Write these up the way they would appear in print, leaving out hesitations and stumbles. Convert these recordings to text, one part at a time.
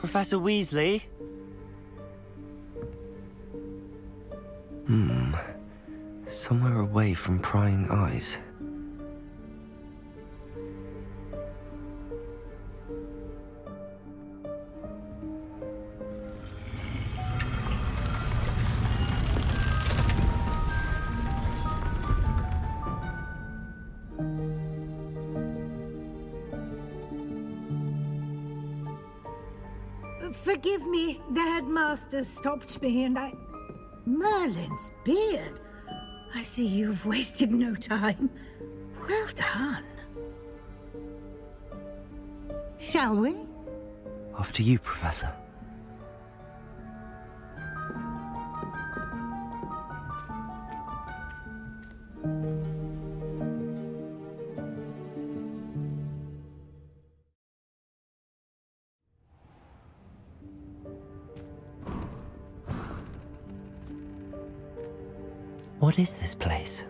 Professor Weasley? Somewhere away from prying eyes. Forgive me, the headmaster stopped me and I... Merlin's beard. I see you've wasted no time. Well done. Shall we? After you, Professor. What is this place?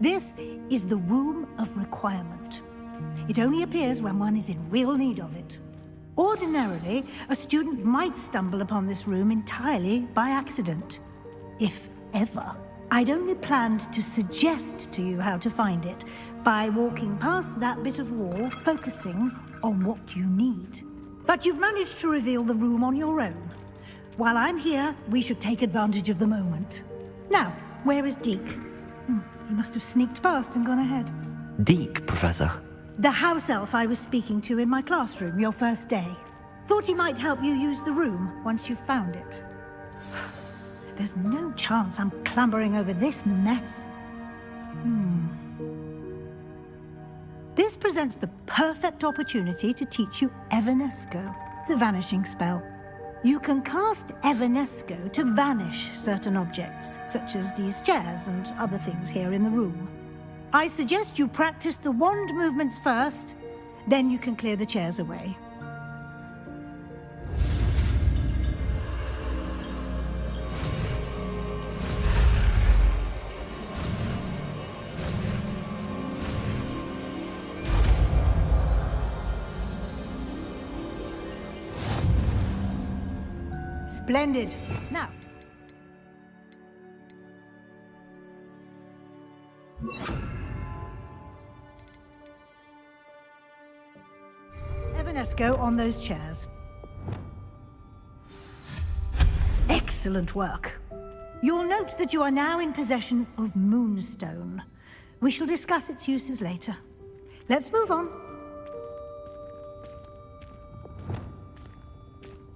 This is the Room of Requirement. It only appears when one is in real need of it. Ordinarily, a student might stumble upon this room entirely by accident. If ever. I'd only planned to suggest to you how to find it by walking past that bit of wall, focusing on what you need. But you've managed to reveal the room on your own. While I'm here, we should take advantage of the moment. Now, where is Deke? He must have sneaked past and gone ahead. Deke, Professor. The house elf I was speaking to in my classroom your first day. Thought he might help you use the room once you've found it. There's no chance I'm clambering over this mess. This presents the perfect opportunity to teach you Evanesco, the vanishing spell. You can cast Evanesco to vanish certain objects, such as these chairs and other things here in the room. I suggest you practice the wand movements first, then you can clear the chairs away. Splendid. Now. Evanesco on those chairs. Excellent work. You'll note that you are now in possession of Moonstone. We shall discuss its uses later. Let's move on.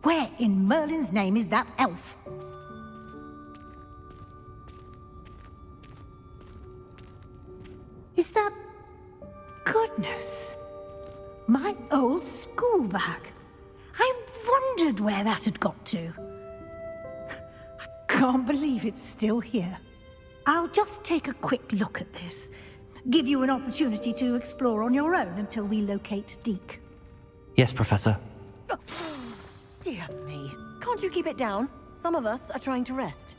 Where in Merlin's name is that elf? Is that... Goodness. My old school bag. I wondered where that had got to. I can't believe it's still here. I'll just take a quick look at this. Give you an opportunity to explore on your own until we locate Deke. Yes, Professor. Dear me. Can't you keep it down? Some of us are trying to rest.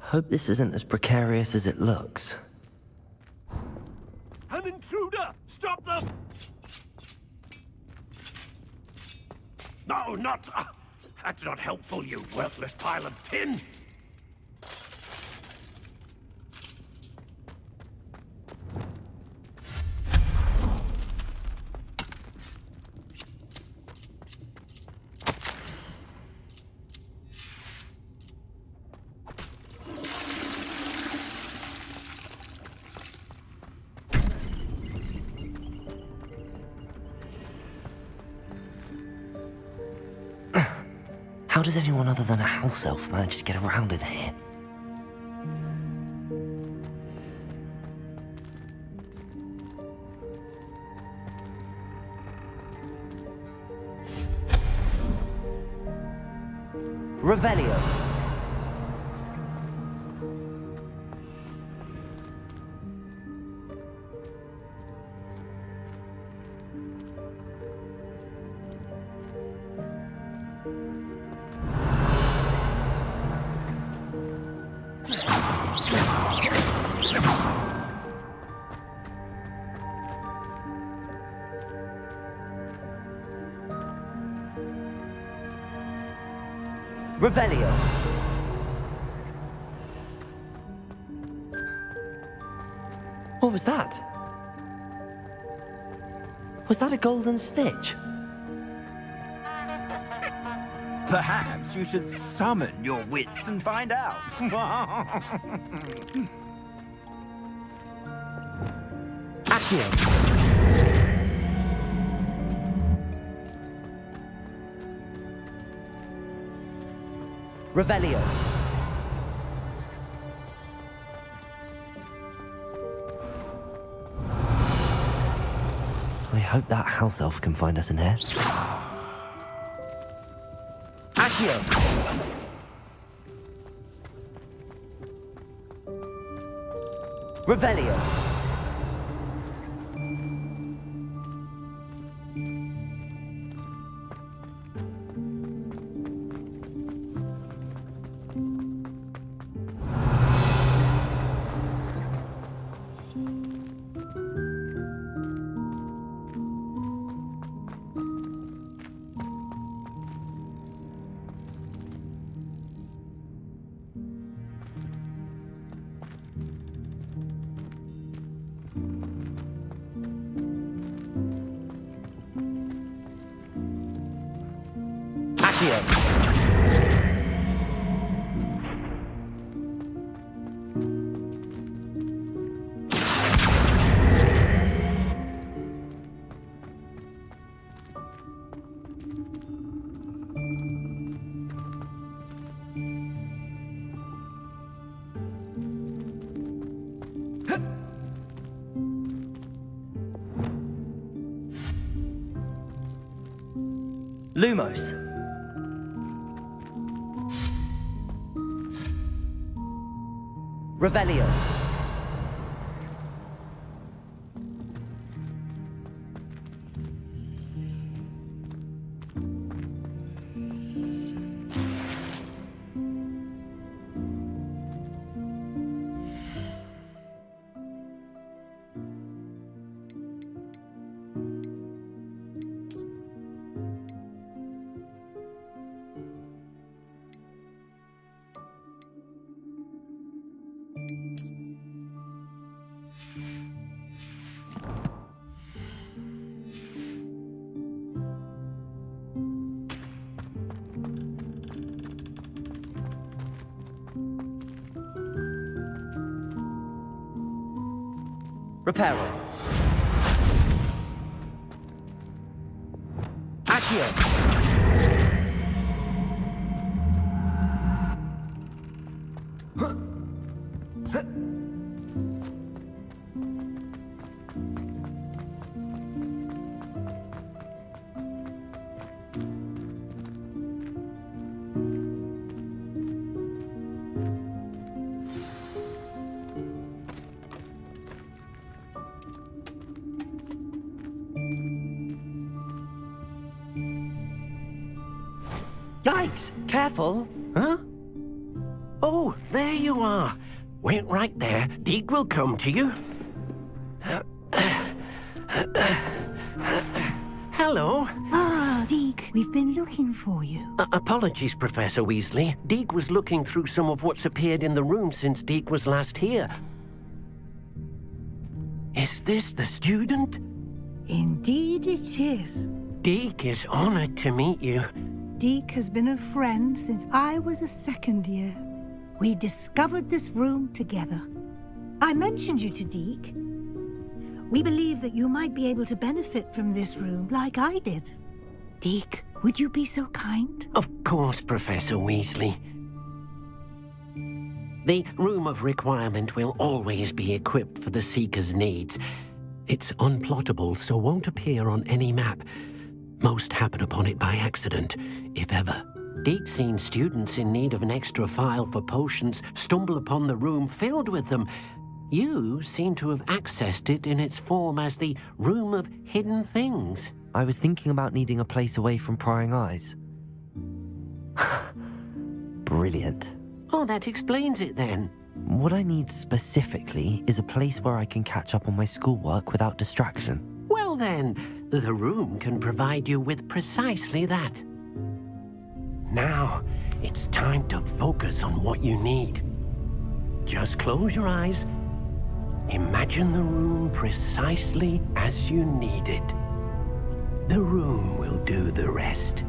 Hope this isn't as precarious as it looks. An intruder! Stop them! No, not... that's not helpful, you worthless pile of tin! How does anyone other than a house elf manage to get around in here? Revelio. Revelio. What was that? Was that a golden stitch? Perhaps you should summon your wits and find out. Accio. Revelio. I hope that house elf can find us in here. Accio. Revelio. Accio. Lumos. Revelio. Reparo. Accio. Yikes! Careful! Huh? Oh, there you are. Wait right there. Deke will come to you. Hello. Ah, Deke, we've been looking for you. Apologies, Professor Weasley. Deke was looking through some of what's appeared in the room since Deke was last here. Is this the student? Indeed it is. Deke is honored to meet you. Deke has been a friend since I was a second year. We discovered this room together. I mentioned you to Deke. We believe that you might be able to benefit from this room like I did. Deke, would you be so kind? Of course, Professor Weasley. The Room of Requirement will always be equipped for the Seeker's needs. It's unplottable, so won't appear on any map. Most happen upon it by accident, if ever. Deke's seen students in need of an extra file for potions stumble upon the room filled with them. You seem to have accessed it in its form as the Room of Hidden Things. I was thinking about needing a place away from prying eyes. Brilliant. Oh, that explains it then. What I need specifically is a place where I can catch up on my schoolwork without distraction. Well then, the room can provide you with precisely that. Now, it's time to focus on what you need. Just close your eyes. Imagine the room precisely as you need it. The room will do the rest.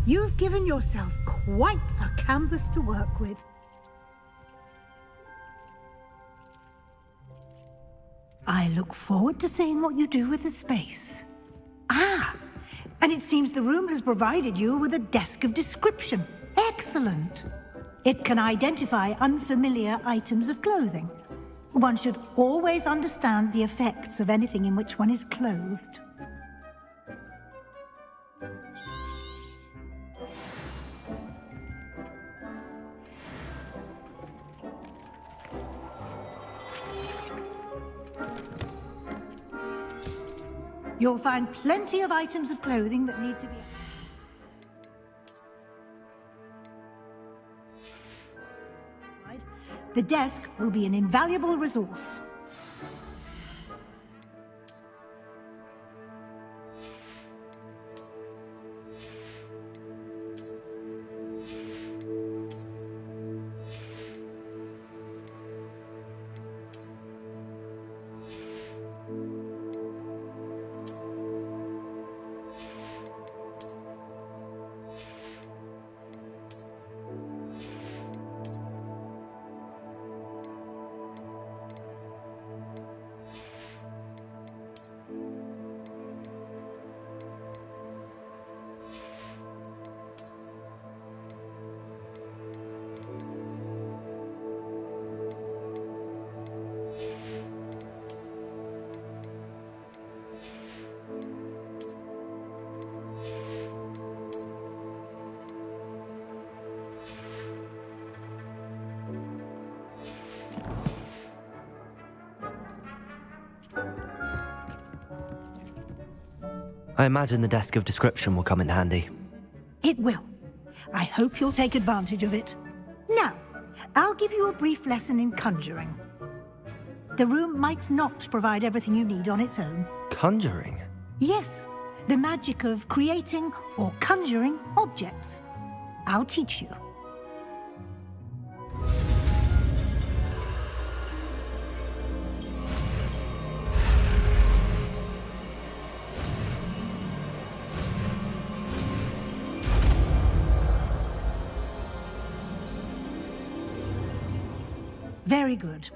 You've given yourself quite a canvas to work with. I look forward to seeing what you do with the space. Ah, and it seems the room has provided you with a desk of description. Excellent. It can identify unfamiliar items of clothing. One should always understand the effects of anything in which one is clothed. You'll find plenty of items of clothing that need to be... The desk will be an invaluable resource. I imagine the desk of description will come in handy. It will. I hope you'll take advantage of it. Now, I'll give you a brief lesson in conjuring. The room might not provide everything you need on its own. Conjuring? Yes, the magic of creating or conjuring objects. I'll teach you. Very good.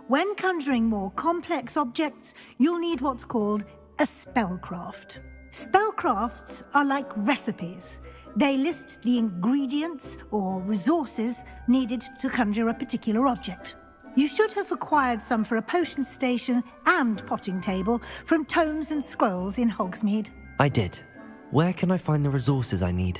When conjuring more complex objects, you'll need what's called a spellcraft. Spellcrafts are like recipes. They list the ingredients or resources needed to conjure a particular object. You should have acquired some for a potion station and potting table from tomes and scrolls in Hogsmeade. I did. Where can I find the resources I need?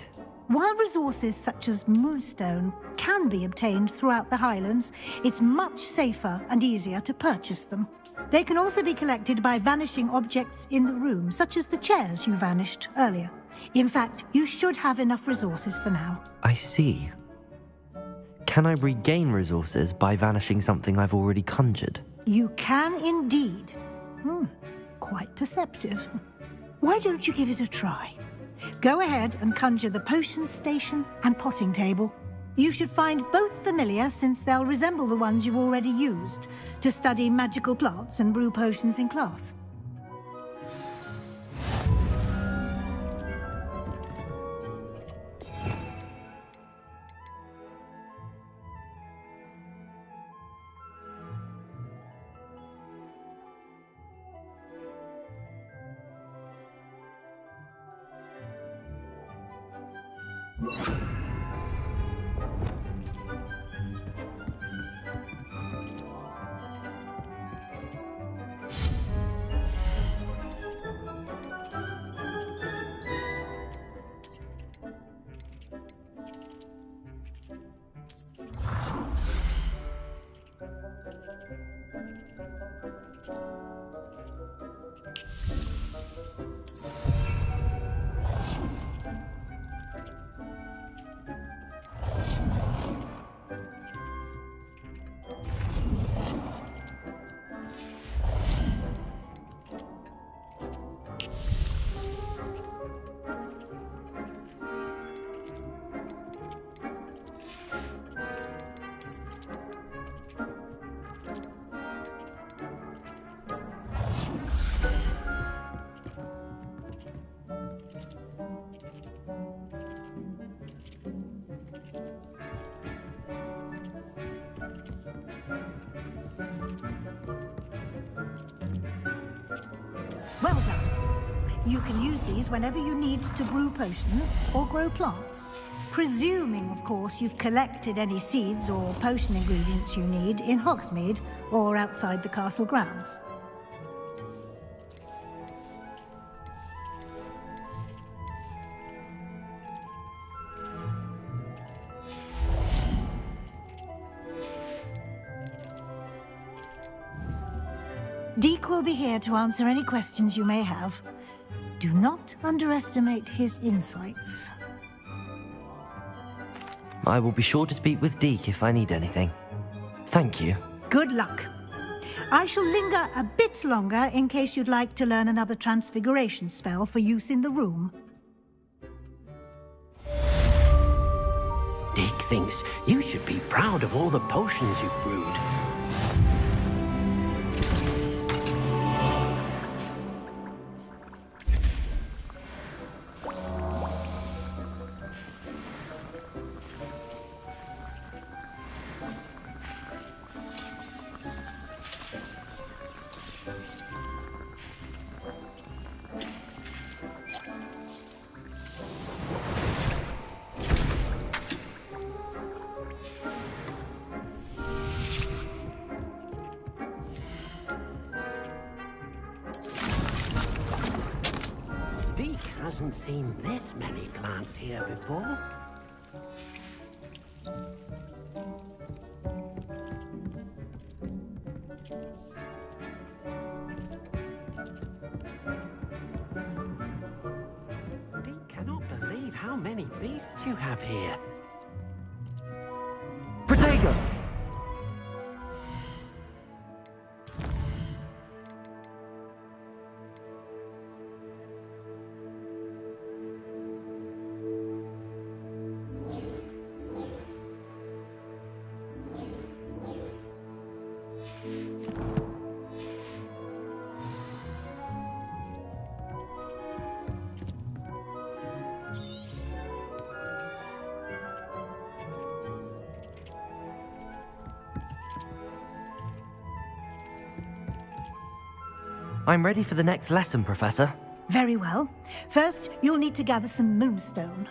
While resources such as moonstone can be obtained throughout the Highlands, it's much safer and easier to purchase them. They can also be collected by vanishing objects in the room, such as the chairs you vanished earlier. In fact, you should have enough resources for now. I see. Can I regain resources by vanishing something I've already conjured? You can indeed. Quite perceptive. Why don't you give it a try? Go ahead and conjure the potion station and potting table. You should find both familiar, since they'll resemble the ones you've already used to study magical plants and brew potions in class. Well done. You can use these whenever you need to brew potions or grow plants. Presuming, of course, you've collected any seeds or potion ingredients you need in Hogsmeade or outside the castle grounds. Deke will be here to answer any questions you may have. Do not underestimate his insights. I will be sure to speak with Deke if I need anything. Thank you. Good luck. I shall linger a bit longer in case you'd like to learn another transfiguration spell for use in the room. Deke thinks you should be proud of all the potions you've brewed. Deke hasn't seen this many plants here before. Deke cannot believe how many beasts you have here. Protego! I'm ready for the next lesson, Professor. Very well. First, you'll need to gather some moonstone.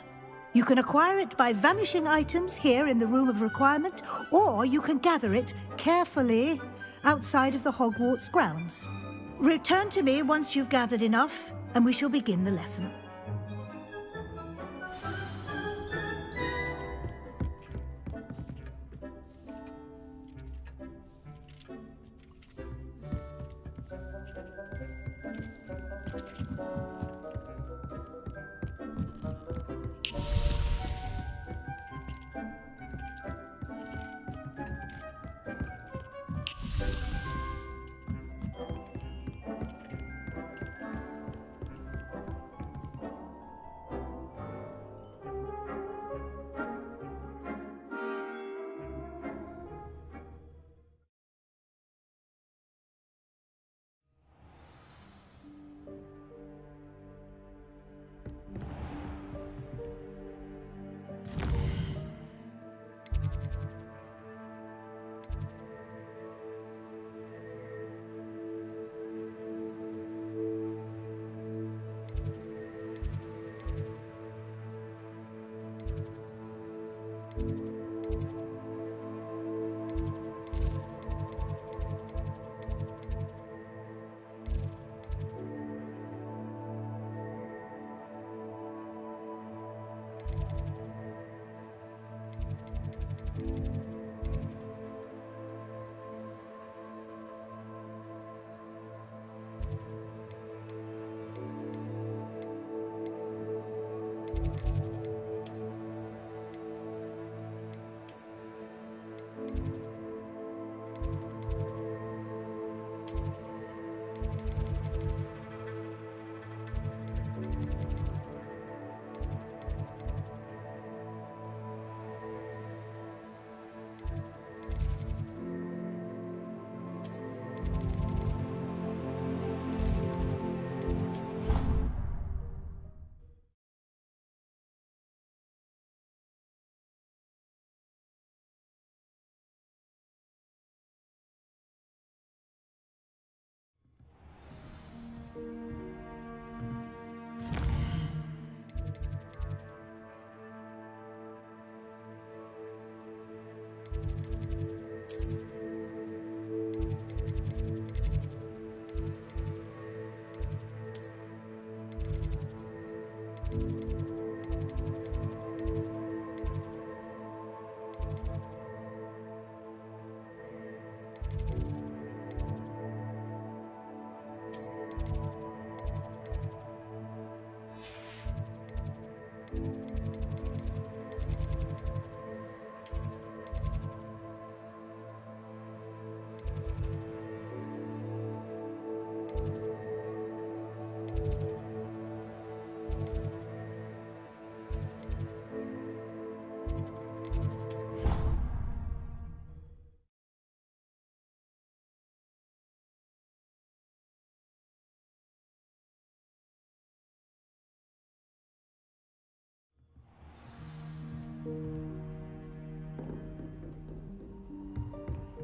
You can acquire it by vanishing items here in the Room of Requirement, or you can gather it carefully outside of the Hogwarts grounds. Return to me once you've gathered enough, and we shall begin the lesson.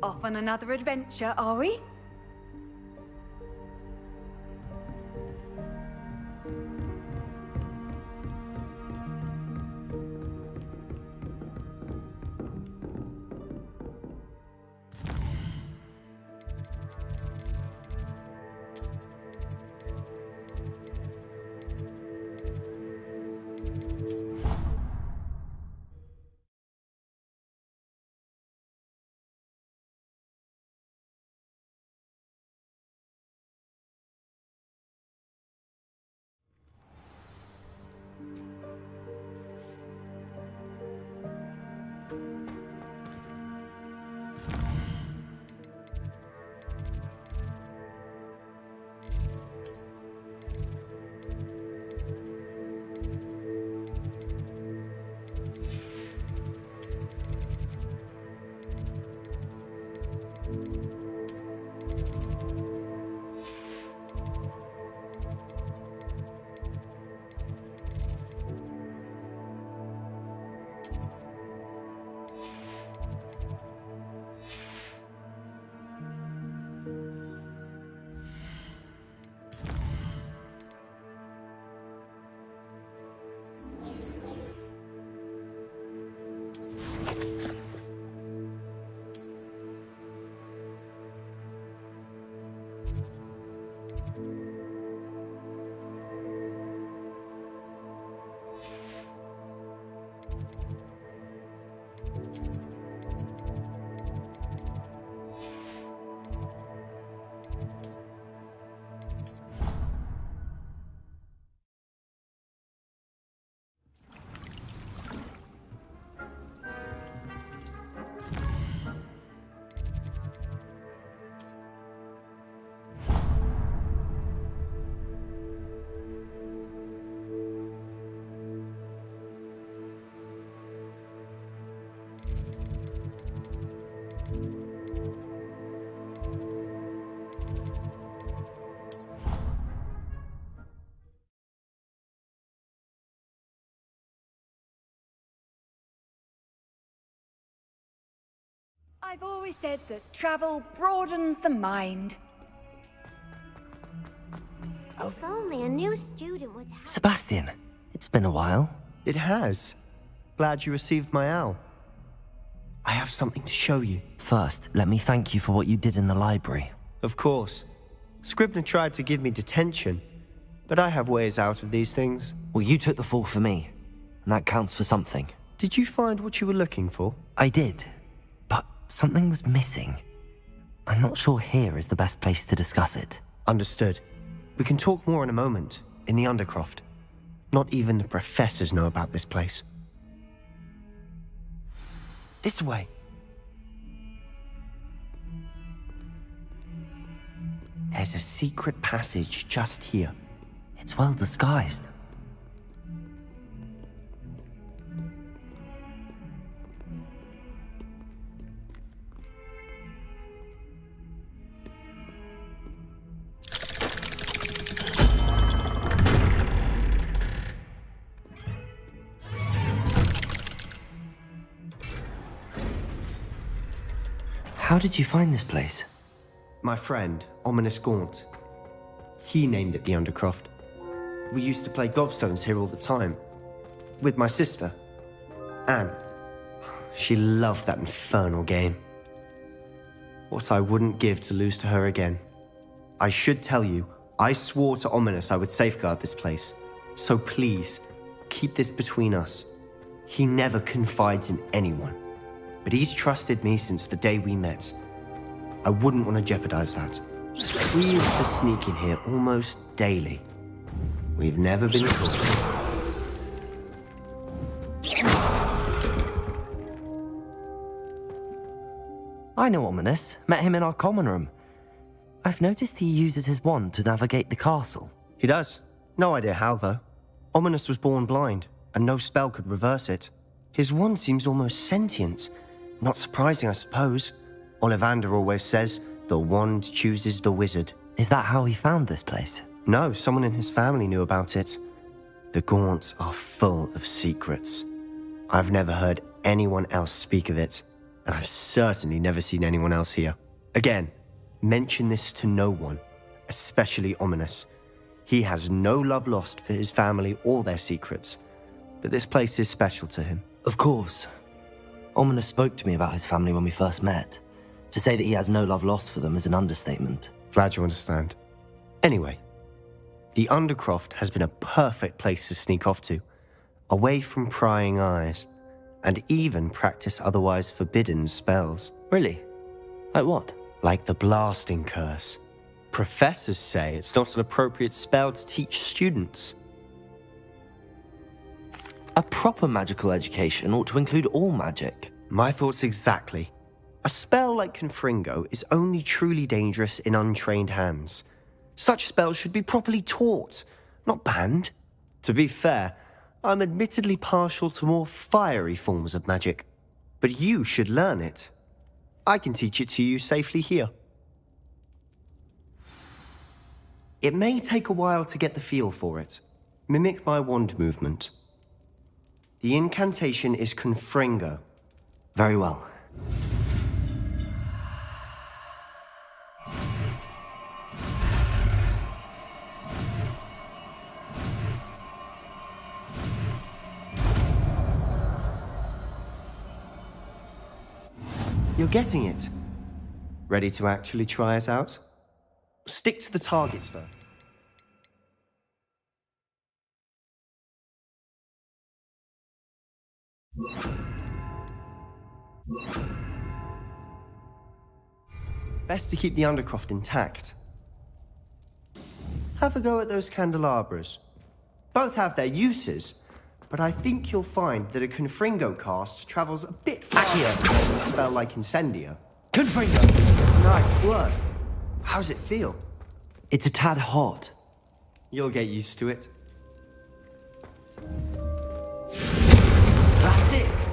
Off on another adventure, are we? I've always said that travel broadens the mind. If only a new student would have... Sebastian, it's been a while. It has. Glad you received my owl. I have something to show you. First, let me thank you for what you did in the library. Of course. Scribner tried to give me detention, but I have ways out of these things. Well, you took the fall for me, and that counts for something. Did you find what you were looking for? I did, but something was missing. I'm not sure here is the best place to discuss it. Understood. We can talk more in a moment, in the Undercroft. Not even the professors know about this place. This way. There's a secret passage just here. It's well disguised. How did you find this place? My friend, Ominous Gaunt. He named it the Undercroft. We used to play gobstones here all the time. With my sister, Anne. She loved that infernal game. What I wouldn't give to lose to her again. I should tell you, I swore to Ominous I would safeguard this place. So please, keep this between us. He never confides in anyone. But he's trusted me since the day we met. I wouldn't want to jeopardize that. We used to sneak in here almost daily. We've never been caught. I know Ominous. Met him in our common room. I've noticed he uses his wand to navigate the castle. He does. No idea how, though. Ominous was born blind, and no spell could reverse it. His wand seems almost sentient. Not surprising, I suppose. Ollivander always says, the wand chooses the wizard. Is that how he found this place? No, someone in his family knew about it. The Gaunts are full of secrets. I've never heard anyone else speak of it, and I've certainly never seen anyone else here. Again, mention this to no one, especially Ominous. He has no love lost for his family or their secrets, but this place is special to him. Of course. Ominous spoke to me about his family when we first met. To say that he has no love lost for them is an understatement. Glad you understand. Anyway, the Undercroft has been a perfect place to sneak off to, away from prying eyes, and even practice otherwise forbidden spells. Really? Like what? Like the blasting curse. Professors say it's not an appropriate spell to teach students. A proper magical education ought to include all magic. My thoughts exactly. A spell like Confringo is only truly dangerous in untrained hands. Such spells should be properly taught, not banned. To be fair, I'm admittedly partial to more fiery forms of magic. But you should learn it. I can teach it to you safely here. It may take a while to get the feel for it. Mimic my wand movement. The incantation is Confringo. Very well. You're getting it. Ready to actually try it out? Stick to the targets, though. Best to keep the Undercroft intact. Have a go at those candelabras. Both have their uses, but I think you'll find that a Confringo cast travels a bit faster than a spell like Incendio. Confringo! Nice work. How's it feel? It's a tad hot. You'll get used to it. That's it!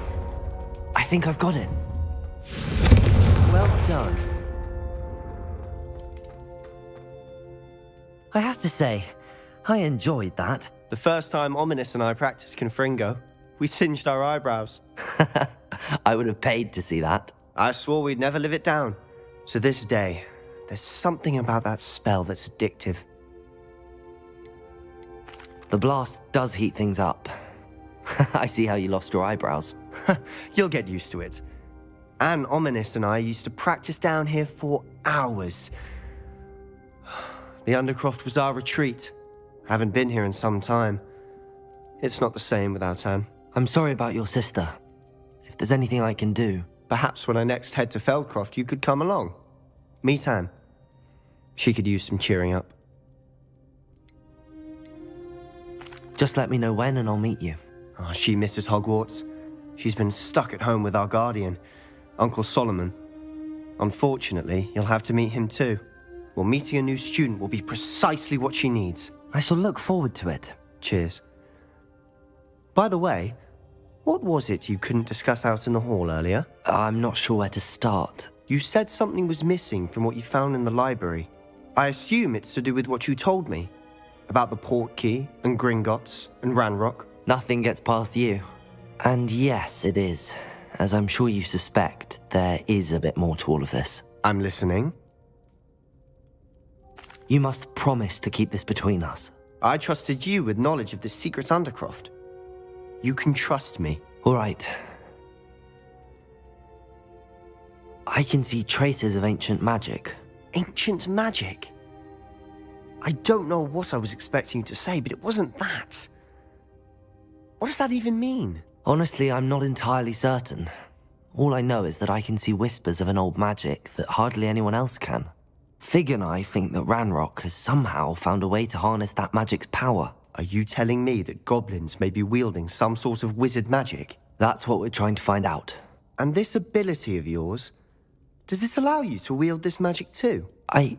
I think I've got it. Well done. I have to say, I enjoyed that. The first time Ominous and I practiced Confringo, we singed our eyebrows. I would have paid to see that. I swore we'd never live it down. To this day, there's something about that spell that's addictive. The blast does heat things up. I see how you lost your eyebrows. You'll get used to it. Anne, Ominous and I used to practice down here for hours. The Undercroft was our retreat. Haven't been here in some time. It's not the same without Anne. I'm sorry about your sister. If there's anything I can do... Perhaps when I next head to Feldcroft, you could come along. Meet Anne. She could use some cheering up. Just let me know when and I'll meet you. Oh, she misses Hogwarts. She's been stuck at home with our guardian, Uncle Solomon. Unfortunately, you'll have to meet him too. Well, meeting a new student will be precisely what she needs. I shall look forward to it. Cheers. By the way, what was it you couldn't discuss out in the hall earlier? I'm not sure where to start. You said something was missing from what you found in the library. I assume it's to do with what you told me. About the Portkey, and Gringotts, and Ranrock. Nothing gets past you. And yes, it is. As I'm sure you suspect, there is a bit more to all of this. I'm listening. You must promise to keep this between us. I trusted you with knowledge of the secret Undercroft. You can trust me. All right. I can see traces of ancient magic. Ancient magic? I don't know what I was expecting you to say, but it wasn't that. What does that even mean? Honestly, I'm not entirely certain. All I know is that I can see whispers of an old magic that hardly anyone else can. Fig and I think that Ranrock has somehow found a way to harness that magic's power. Are you telling me that goblins may be wielding some sort of wizard magic? That's what we're trying to find out. And this ability of yours, does it allow you to wield this magic too? I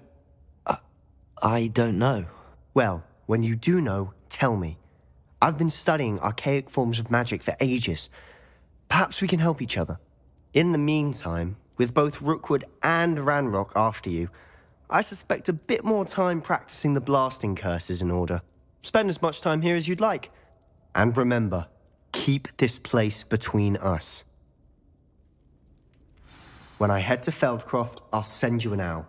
don't know. Well, when you do know, tell me. I've been studying archaic forms of magic for ages. Perhaps we can help each other. In the meantime, with both Rookwood and Ranrock after you, I suspect a bit more time practicing the blasting curse is in order. Spend as much time here as you'd like. And remember, keep this place between us. When I head to Feldcroft, I'll send you an owl.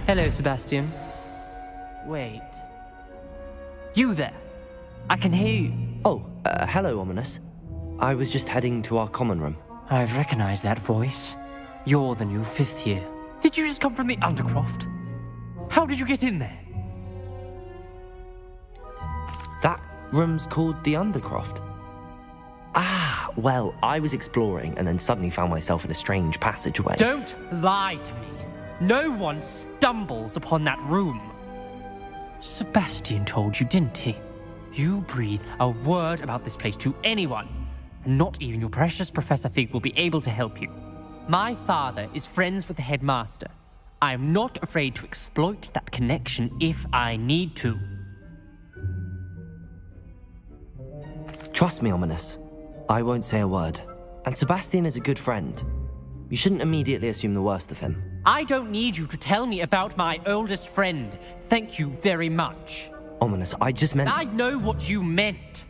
Hello, Sebastian. Wait. You there? I can hear you. Oh, hello, Ominous. I was just heading to our common room. I've recognized that voice. You're the new fifth year. Did you just come from the Undercroft? How did you get in there? That room's called the Undercroft. Ah, well, I was exploring and then suddenly found myself in a strange passageway. Don't lie to me. No one stumbles upon that room. Sebastian told you, didn't he? You breathe a word about this place to anyone, and not even your precious Professor Fig will be able to help you. My father is friends with the headmaster. I am not afraid to exploit that connection if I need to. Trust me, Ominous. I won't say a word. And Sebastian is a good friend. You shouldn't immediately assume the worst of him. I don't need you to tell me about my oldest friend. Thank you very much. Ominous, I just meant... I know what you meant.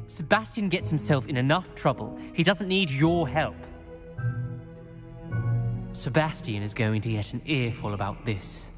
Sebastian gets himself in enough trouble. He doesn't need your help. Sebastian is going to get an earful about this.